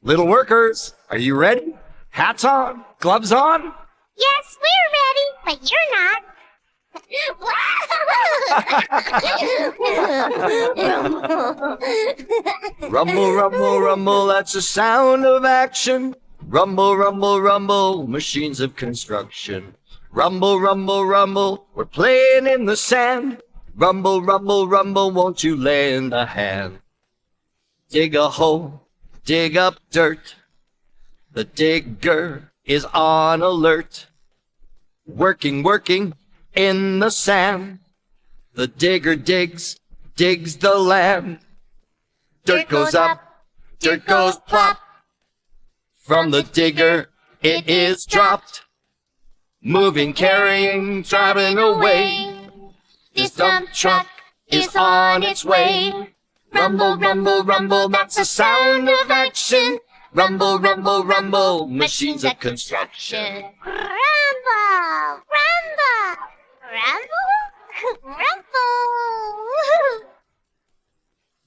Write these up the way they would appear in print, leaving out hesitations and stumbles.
Little workers, are you ready? Hats on, gloves on? Yes, we're ready, but you're not. Rumble, rumble, rumble, that's the sound of action. Rumble, rumble, rumble, machines of construction. Rumble, rumble, rumble, we're playing in the sand. Rumble, rumble, rumble, won't you lend a hand? Dig a hole, dig up dirt. The digger is on alert. Working, working in the sand. The digger digs, digs the land. Dirt goes up, dirt goes plop. From the digger it is dropped. Moving, carrying, driving away. This dump truck is on its way. Rumble, rumble, rumble, that's the sound of action. Rumble, rumble, rumble, machines of construction. Rumble, rumble, rumble, rumble.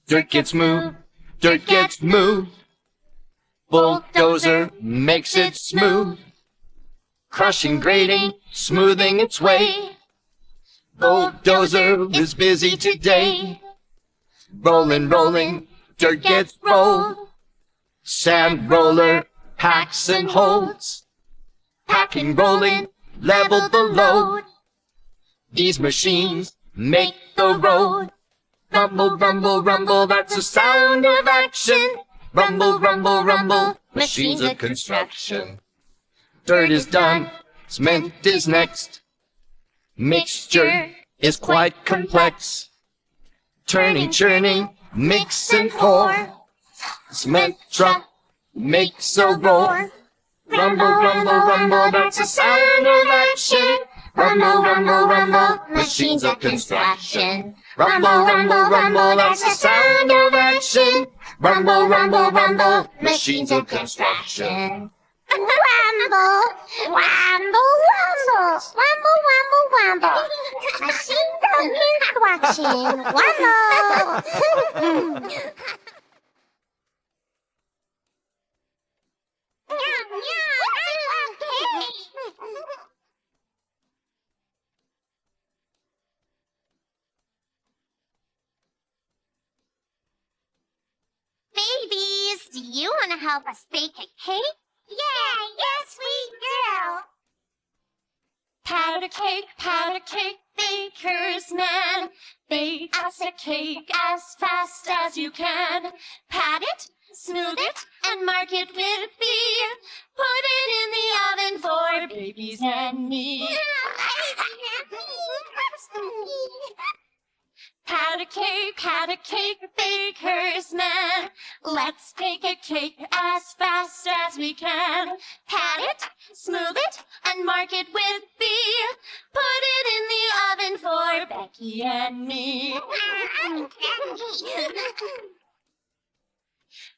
Dirt gets moved, dirt gets moved. Bulldozer makes it smooth. Crushing, grading, smoothing its way. Bulldozer is busy today. Rolling, rolling, dirt gets rolled. Sand roller packs and holds. Packing, rolling, level the load. These machines make the road. Rumble, rumble, rumble, that's the sound of action. Rumble, rumble, rumble, machines of construction. Dirt is done, cement is next. Mixture is quite complex. Turning, churning, mix and pour. Cement truck makes a roar. Rumble, rumble, rumble, that's the sound of action. Rumble, rumble, rumble, machines of construction. Rumble, rumble, rumble, that's the sound of action. Rumble, rumble, rumble, machines of construction. Wamble, wamble, wamble, wamble, wamble, wamble. Machine of construction. Wamble. Meow, meow, I'm okay. Babies, do you want to help us bake a cake? Yeah, yes we do. Pat a cake, baker's man. Bake us a cake as fast as you can. Pat it, smooth it, and mark it with B. Put it in the oven for babies and me. Pat a cake, baker's man. Let's bake a cake as fast as we can. Pat it, smooth it, and mark it with B. Put it in the oven for Becky and me.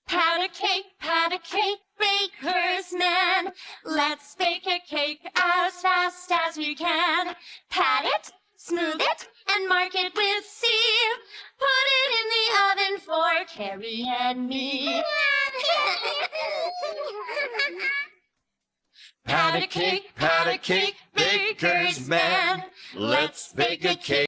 Pat a cake, baker's man. Let's bake a cake as fast as we can. Pat it, smooth it, and mark it with C. Put it in the oven for Carrie and me. Pat a cake, baker's man. Let's bake a cake.